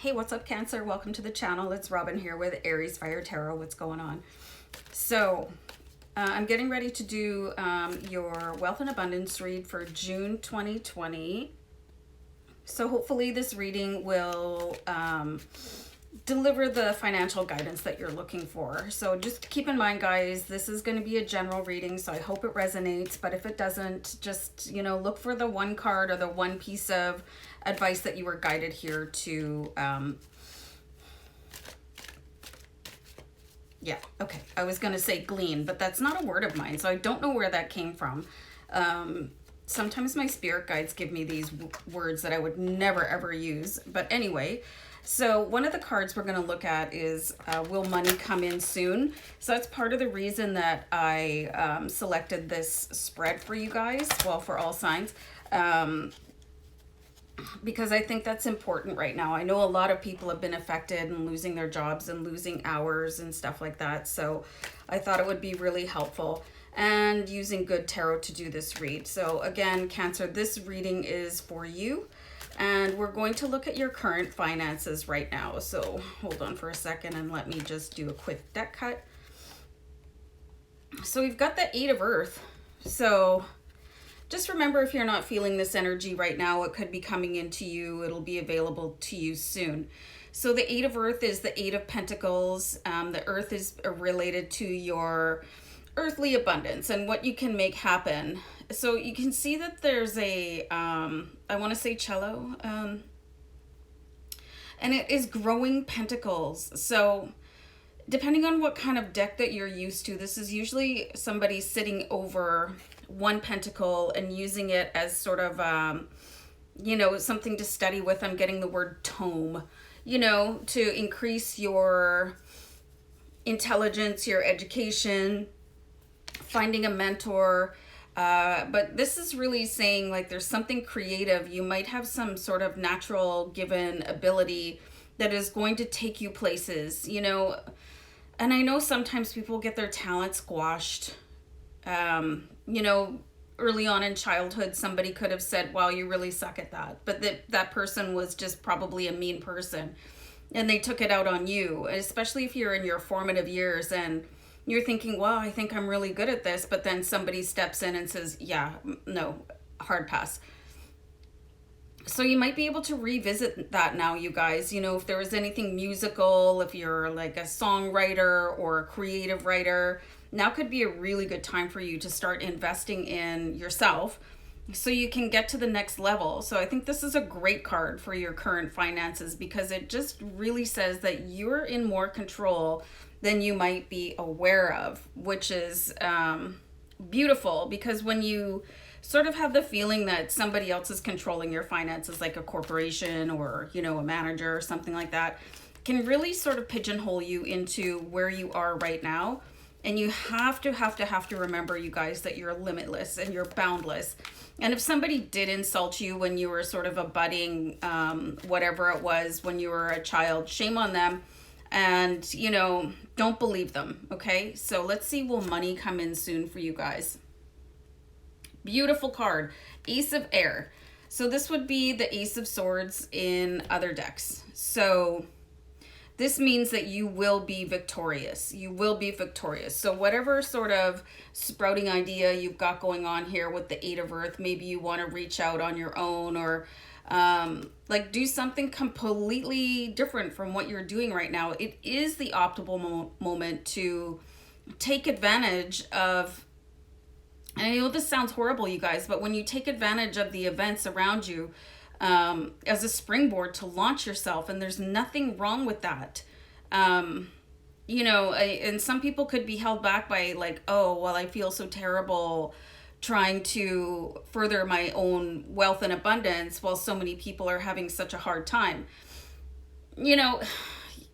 Hey, what's up, Cancer? Welcome to the channel. It's Robin here with AriesFireTarot. What's going on? So, I'm getting ready to do your Wealth and Abundance read for June 2020. So hopefully this reading will deliver the financial guidance that you're looking for. So just keep in mind, guys, this is going to be a general reading, so I hope it resonates. But if it doesn't, just, you know, look for the one card or the one piece of advice that you were guided here to. Yeah, okay. I was going to say glean, but that's not a word of mine, so I don't know where that came from. Sometimes my spirit guides give me these words that I would never ever use. But anyway, so one of the cards we're going to look at is will money come in soon? So that's part of the reason that I selected this spread for you guys, well, for all signs, because I think that's important right now. I know a lot of people have been affected and losing their jobs and losing hours and stuff like that. So I thought it would be really helpful, and using good tarot to do this read. So again, Cancer, this reading is for you, and we're going to look at your current finances right now. So hold on for a second and let me just do a quick deck cut. So we've got the Eight of Earth. So just remember, if you're not feeling this energy right now, it could be coming into you. It'll be available to you soon. So the Eight of Earth is the Eight of Pentacles. The Earth is related to your earthly abundance and what you can make happen. So you can see that there's a, I want to say cello, and it is growing pentacles. So depending on what kind of deck that you're used to, this is usually somebody sitting over one pentacle and using it as sort of, you know, something to study with. I'm getting the word tome, you know, to increase your intelligence, your education, finding a mentor. But this is really saying, like, there's something creative. You might have some sort of natural given ability that is going to take you places, you know. And I know sometimes people get their talent squashed. You know, early on in childhood, somebody could have said, wow, you really suck at that. But that person was just probably a mean person, and they took it out on you, especially if you're in your formative years and you're thinking, wow, I think I'm really good at this. But then somebody steps in and says, yeah, no, hard pass. So you might be able to revisit that now, you guys. You know, if there was anything musical, if you're like a songwriter or a creative writer, now could be a really good time for you to start investing in yourself so you can get to the next level. So I think this is a great card for your current finances, because it just really says that you're in more control than you might be aware of, which is beautiful, because when you sort of have the feeling that somebody else is controlling your finances, like a corporation or, you know, a manager or something like that, can really sort of pigeonhole you into where you are right now. And you have to remember, you guys, that you're limitless and you're boundless. And if somebody did insult you when you were sort of a budding, whatever it was, when you were a child, shame on them. And, you know, don't believe them, okay? So let's see, will money come in soon for you guys? Beautiful card, Ace of Air. So this would be the Ace of Swords in other decks. So this means that you will be victorious. You will be victorious. So whatever sort of sprouting idea you've got going on here with the Eight of Earth, maybe you want to reach out on your own, or like do something completely different from what you're doing right now. It is the optimal moment to take advantage of, and I know this sounds horrible, you guys, but when you take advantage of the events around you, as a springboard to launch yourself, and there's nothing wrong with that. You know, and some people could be held back by, like, oh, well, I feel so terrible trying to further my own wealth and abundance while so many people are having such a hard time. You know,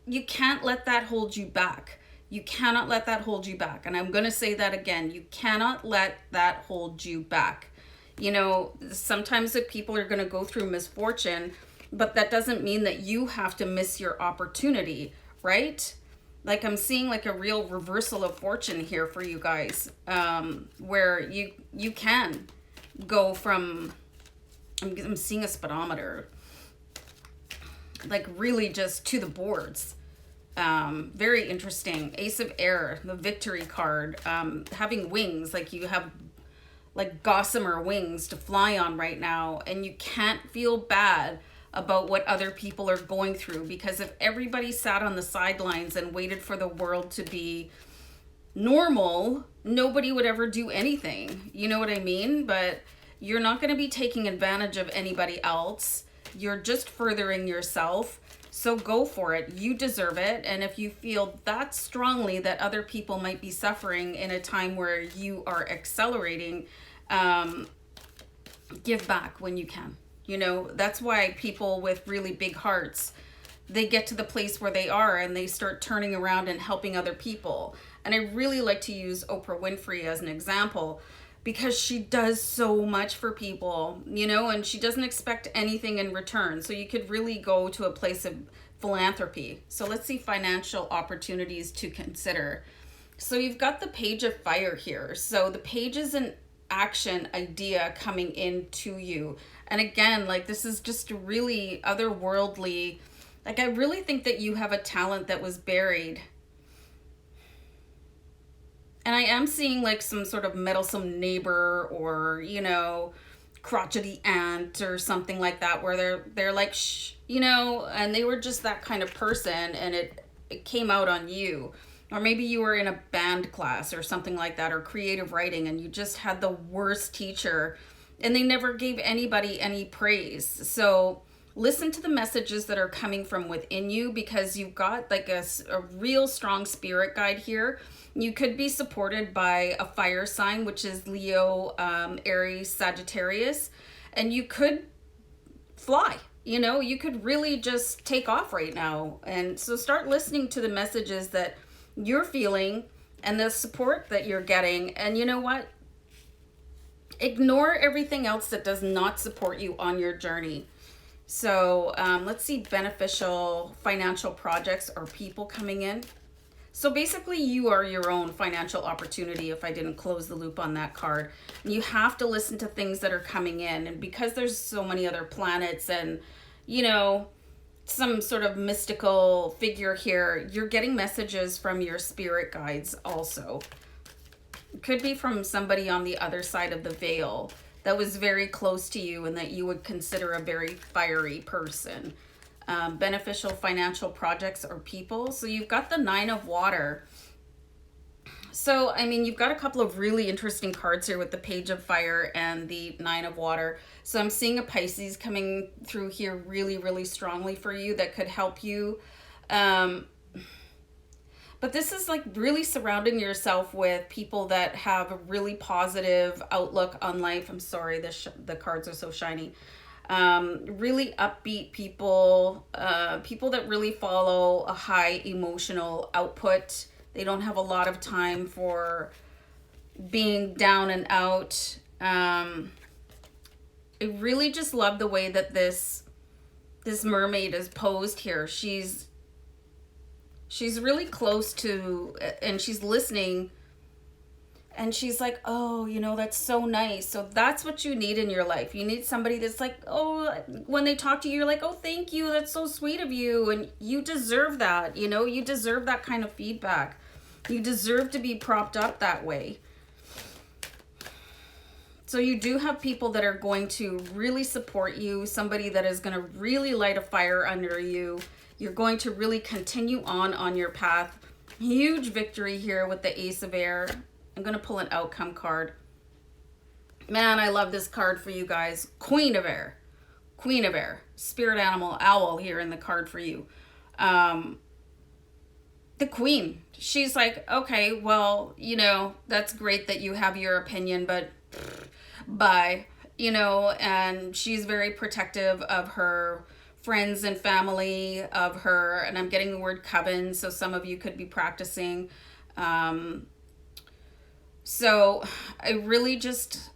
you can't let that hold you back. You cannot let that hold you back. And I'm going to say that again. You cannot let that hold you back. You know, sometimes that people are going to go through misfortune, but that doesn't mean that you have to miss your opportunity, right? Like, I'm seeing like a real reversal of fortune here for you guys, where you can go from, I'm seeing a speedometer. like really just to the boards. Very interesting. Ace of Air, the victory card. Having wings, like you have like gossamer wings to fly on right now, and you can't feel bad about what other people are going through, because if everybody sat on the sidelines and waited for the world to be normal, nobody would ever do anything. You know what I mean? But you're not going to be taking advantage of anybody else. You're just furthering yourself. So go for it. You deserve it. And if you feel that strongly that other people might be suffering in a time where you are accelerating, give back when you can. You know, that's why people with really big hearts, they get to the place where they are and they start turning around and helping other people. And I really like to use Oprah Winfrey as an example, because she does so much for people, you know, and she doesn't expect anything in return. So you could really go to a place of philanthropy. So let's see financial opportunities to consider. So you've got the Page of Fire here. So the page is an action idea coming into you. And again, like this is just really otherworldly. Like I really think that you have a talent that was buried. And I am seeing like some sort of meddlesome neighbor, or, you know, crotchety aunt or something like that, where they're like, shh, you know, and they were just that kind of person, and it came out on you. Or maybe you were in a band class or something like that, or creative writing, and you just had the worst teacher and they never gave anybody any praise. So listen to the messages that are coming from within you, because you've got like a real strong spirit guide here. You could be supported by a fire sign, which is Leo, Aries, Sagittarius, and you could fly. You know, you could really just take off right now. And so start listening to the messages that you're feeling and the support that you're getting. And you know what? Ignore everything else that does not support you on your journey. So let's see beneficial financial projects or people coming in. So basically you are your own financial opportunity, if I didn't close the loop on that card. And you have to listen to things that are coming in. And because there's so many other planets and, you know, some sort of mystical figure here, you're getting messages from your spirit guides also. It could be from somebody on the other side of the veil that was very close to you and that you would consider a very fiery person. Beneficial financial projects or people. So you've got the Nine of Water. So, I mean, you've got a couple of really interesting cards here with the Page of Fire and the Nine of Water. So I'm seeing a Pisces coming through here really, really strongly for you that could help you. But this is like really surrounding yourself with people that have a really positive outlook on life. I'm sorry, the cards are so shiny. Really upbeat people, people that really follow a high emotional output. They don't have a lot of time for being down and out. I really just love the way that this mermaid is posed here. She's really close to, and she's listening, and she's like, oh, you know, that's so nice. So that's what you need in your life. You need somebody that's like, oh, when they talk to you, you're like, oh, thank you. That's so sweet of you. And you deserve that. You know, you deserve that kind of feedback. You deserve to be propped up that way. So you do have people that are going to really support you. Somebody that is going to really light a fire under you. You're going to really continue on your path. Huge victory here with the Ace of Air. I'm going to pull an outcome card. Man, I love this card for you guys. Queen of Air. Queen of Air. Spirit animal owl here in the card for you. The Queen. She's like, okay, well, you know, that's great that you have your opinion, but bye. You know, and she's very protective of her friends and family, of her, and I'm getting the word coven, so some of you could be practicing. So I really just,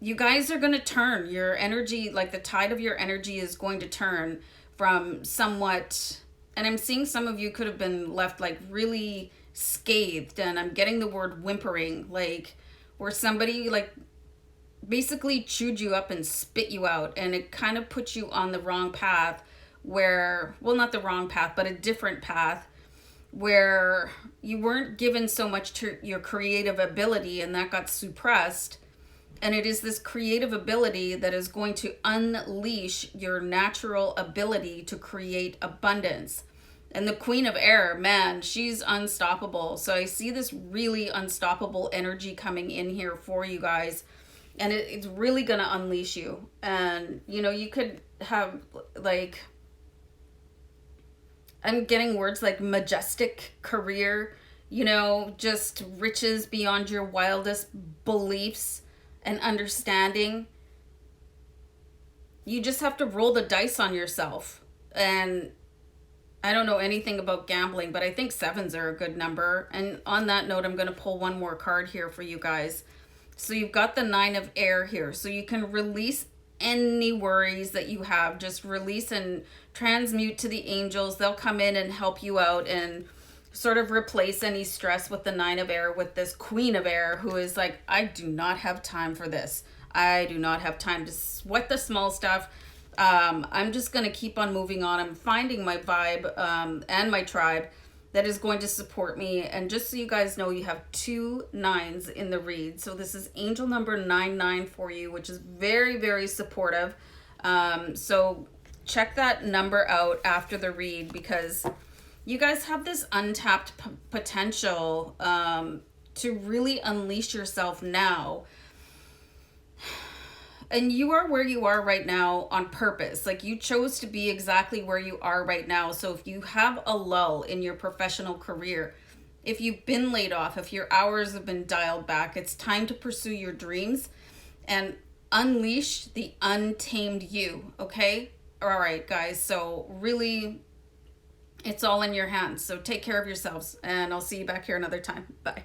you guys are going to turn your energy, like the tide of your energy is going to turn from somewhat, and I'm seeing some of you could have been left like really scathed, and I'm getting the word whimpering, like where somebody like basically chewed you up and spit you out, and it kind of put you on the wrong path where, well, not the wrong path, but a different path, where you weren't given so much to your creative ability and that got suppressed. And it is this creative ability that is going to unleash your natural ability to create abundance. And the Queen of Air, man, she's unstoppable. So I see this really unstoppable energy coming in here for you guys. And it's really going to unleash you. And, you know, you could have, like, I'm getting words like majestic career, you know, just riches beyond your wildest beliefs and understanding. You just have to roll the dice on yourself. And I don't know anything about gambling, but I think sevens are a good number. And on that note, I'm going to pull one more card here for you guys. So you've got the Nine of Air here. So you can release any worries that you have. Just release and transmute to the angels. They'll come in and help you out and sort of replace any stress with the Nine of Air with this Queen of Air, who is like, I do not have time for this. I do not have time to sweat the small stuff. I'm just going to keep on moving on. I'm finding my vibe and my tribe that is going to support me. And just so you guys know, you have 2 9s in the read. So this is angel number 99 for you, which is very, very supportive. So check that number out after the read, because you guys have this untapped potential to really unleash yourself now. And you are where you are right now on purpose. Like, you chose to be exactly where you are right now. So if you have a lull in your professional career, if you've been laid off, if your hours have been dialed back, it's time to pursue your dreams and unleash the untamed you, okay? All right, guys. So really, it's all in your hands. So take care of yourselves, and I'll see you back here another time. Bye.